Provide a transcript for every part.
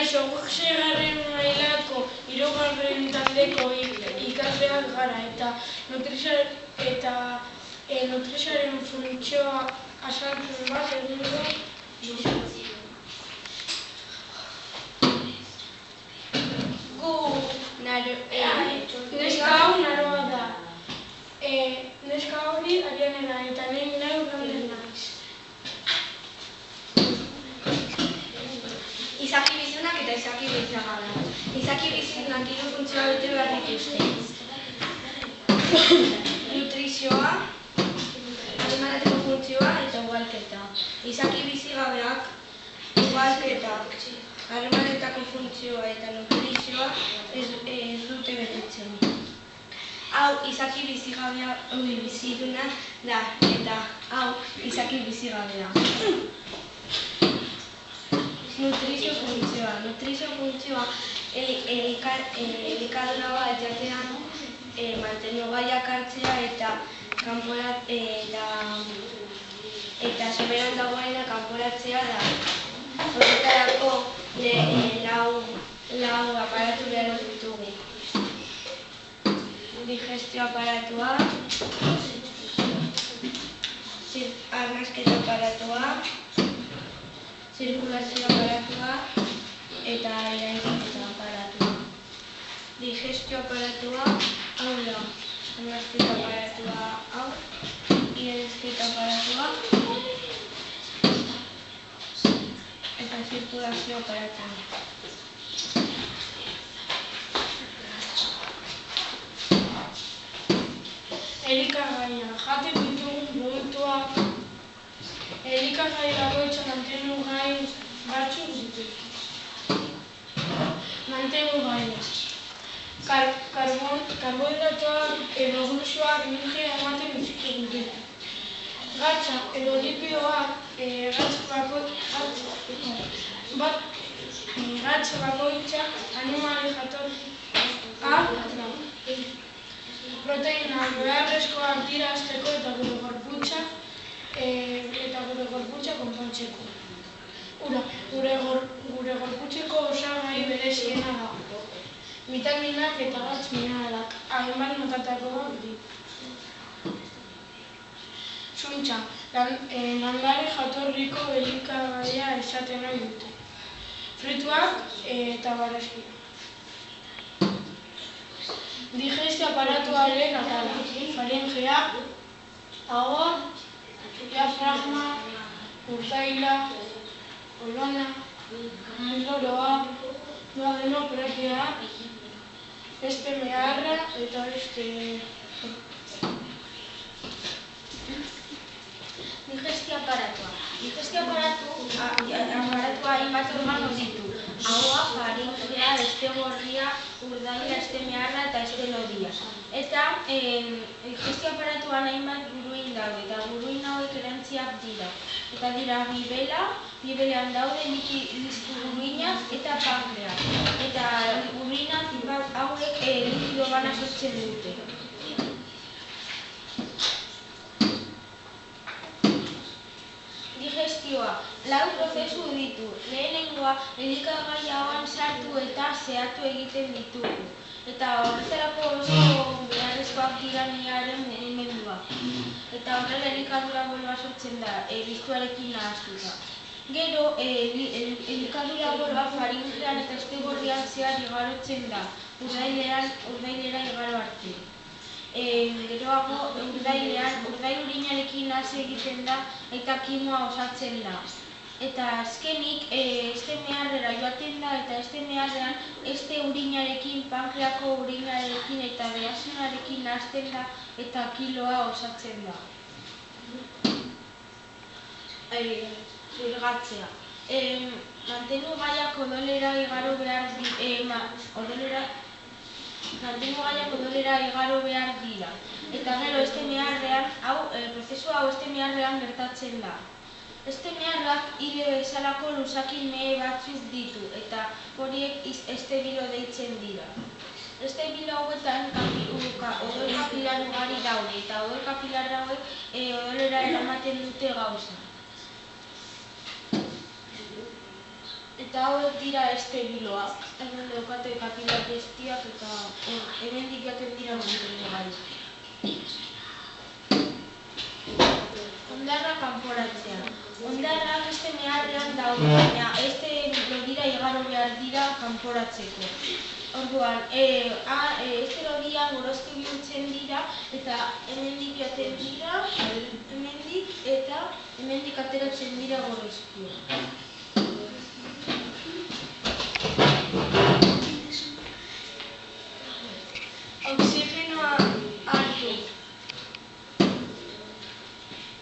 Kaixo, guk 6. mailako 3. taldeko ikasleak gara eta nutrizioaren funtzioa azalpen bat egingo dizugu. Neska hau naroa da. Neska hori Arianena eta nahi Urrander naiz. Izaki bizunak eta izaki bizagabea. Izaki bizunak 3 funtzioa bete behar dituzte. Nutrizioa, animaleteko funtzioa eta ugalketa. Izaki bizigabeak ugalketa, animaletako funtzioa eta nutrizioa ez dute betetzen. Hau izaki bizigabea biziduna da eta hau izaki bizigabea. Nutrizio funtzioa elikadura bat jatean mantenugaiak hartzea eta soberan dagoena kanporatzea da. Horretarako lau aparatu behar ditugu. Digestio aparatua, arnasketa aparatua, zirkulazio aparatua eta irailketa aparatua. Digestio aparatua, hau da, arnasketa aparatua, hau, irailketa aparatua eta zirkulazio aparatua. Elikagaia, jaten ditugun produktuak elikagai bakoitza mantenugai batzuk dituzte. Mantenugaia. Karbohidratoak edo glukosak energia ematen dute. Gatza edo lipidoak gatza bakoitza animali jatorria da. Proteinak beharrezkoak dira hazteko eta gure gorputza konpontzeko. Gure gorputzeko osagai bereziena da. Vitaminak eta gatz mineralak, hainbat motatakoak dira. Zuntza, landare jatorriko elikagaia izaten nahi dute. Frituak eta barezkiak. Digestio aparatuaren atala, faringea, ahoa, diafragma, urdaila, kolona, miloroa, duodenoprakea, beste meharra eta beste... Digestio aparatua. Digestio aparatua hainbat organo ditu. Ahoa, faringea, este gorria, urdaila, este meharra eta este lodia. Eta digestio aparatuan hainbat buruin daude eta buruin hauek erantziak dira. Eta dira bibelan daude buruinak eta pankreak. Eta buruinak hauek likido bana sortzen dute. Digestioa, 4 prozesu ditu. Lehenengoa, elikagaian sartu eta zehatu egiten ditugu. Eta horretarako oso beharrezkoak dira niaren elementuak. Eta horrela elikadura boloa sortzen da, biztuarekin nahaztuta. Gero, elikadura boloa faringean eta este gorrian zehar igarotzen da, urdailera igaro arte. Geroago, urdail urinarekin nahaz egiten da eta kimoa osatzen da. Eta azkenik, este meharrera joaten da eta este meharrean este urinarekin, pankreako urinarekin eta behasunarekin nahazten da eta kiloa osatzen da. Zurgatzea. Mantenugaiak odolera igaro behar dira. Eta gero este meharrean, prozesu hau este meharrean gertatzen da. Este meharrak hile bezalako luzakin mehe batzuk ditu eta horiek estebilo deitzen dira. Estebilo hauetan odol kapilar ugari daude eta odol kapilar hauek odolera eramaten dute gauza. Eta hauek dira esteriloak, hemen daukate kapilar guztiak eta hemendik joaten dira gai. Hondarra kanporatzea. Hondarrak beste meharrean daude, baina lodira igaro behar dira kanporatzeko. Orduan, lodian gorozki bihurtzen dira eta hemendik joaten dira, eta hemendik ateratzen dira gorozkia. Oxigenoa hartu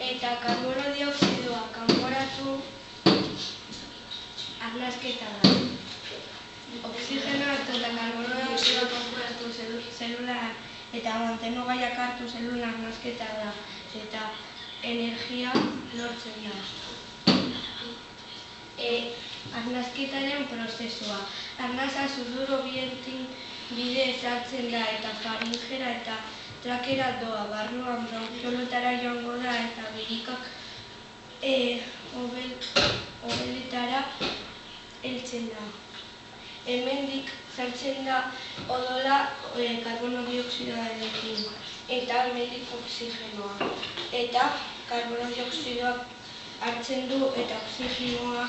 eta karbono dioxidoa kanporatu arnasketa da. Oxigenoa hartu eta karbono dioxidoa kanporatu zelular eta mantenogaiak hartu zelula arnasketa da eta energia lortzen da. Arnasketaren prozesua. Arnasa suduro bidez hartzen da eta faringera eta trakera doa, barruan bronkiolotara joango da eta birikak obeletara heltzen da. Hemendik sartzen da odola karbono dioxidoarekin eta hemendik oxigenoa. Eta karbono dioxidoa hartzen du eta oxigenoa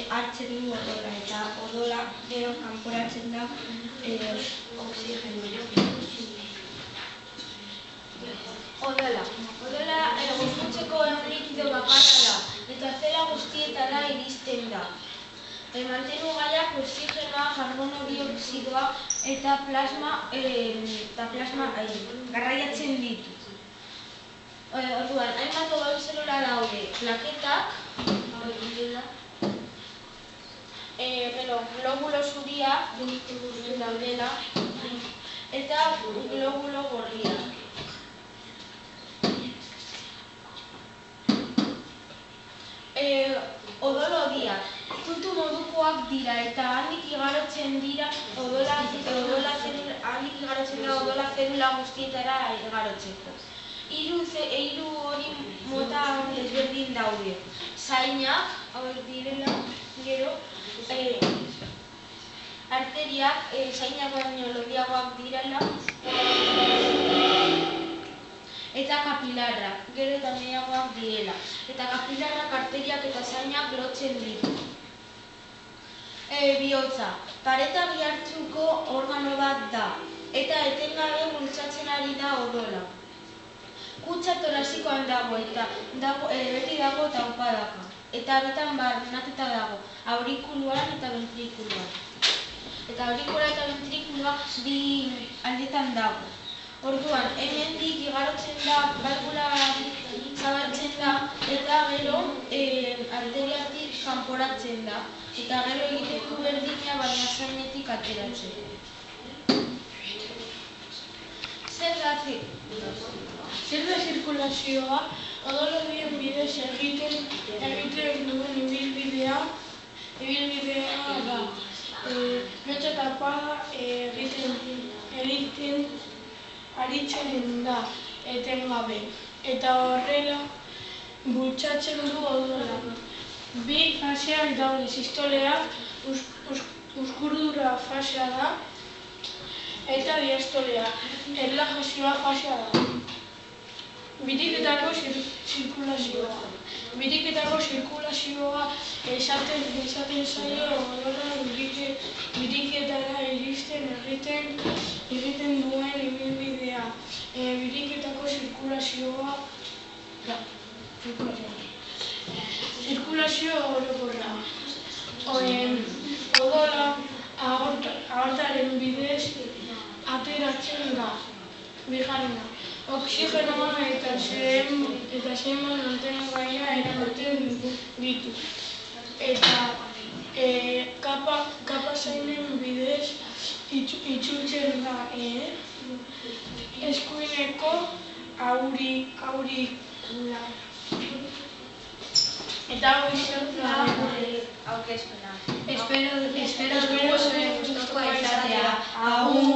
hartzen du odola eta odola gero kanporatzen da oxigenoa. Odola gorputzeko likido bakarra da eta zela guztietara iristen da. Mantenugaiak oxigenoa, karbono dioxidoa eta plasma garraiatzen ditu. Orduan, hainbat odol zelula daude, plaketak, globulo zuriak daudela eta globulo gorriak. Odol hodiak, puntu modukoak dira eta handik igarotzen dira odola zelula guztietara igarotzeko. Hiru hori mota desberdin daude. Zainak, hauek direla, gero, arteriak, zainak baino lodiagoak direla, eta kapilarrak, gero eta mehiagoak direla. Eta kapilarrak, arteriak eta zainak lotzen ditu. Bihotza, pareta bihartzuko organo bat da, eta etengabe bultzatzen ari da odola. Kutsa torazikoan dago eta beti dago taupadaka. Eta horretan barnatuta dago, aurikuluan eta ventrikuluan. Eta aurikula eta ventrikulua bi aldetan dago. Orduan, hemendik igarotzen da, balbula zabaltzen da, eta gero arteriatik kanporatzen da. Eta gero egiten du berdina, baina zainetik ateratzen. Zer da zirkulazioa? Odol horien bidez egiten duen ibilbidea da. Metxa tapada egiten aritzen da etengabe. Eta horrela bultzatzen du odola. Bi faseak daude, sistoleak, uzkurdura fasea da, eta diastolea, erlajazioa fasea da. Biriketako zirkulazioa. Biriketako zirkulazioa esaten zaio odola biriketara egiten duen ibilbidea. Biriketako zirkulazioa zirkulazio orokorra. Odola aortaren bidez ateratzen da. Bigarrena. Oxigenoa eta sema mantenugaia eramaten ditu. Eta kapa zainen bidez itzultzen da eskuineko aurikula. Eta hau izan da aurkezpena. Espero dugu zuen gustukoa izatea.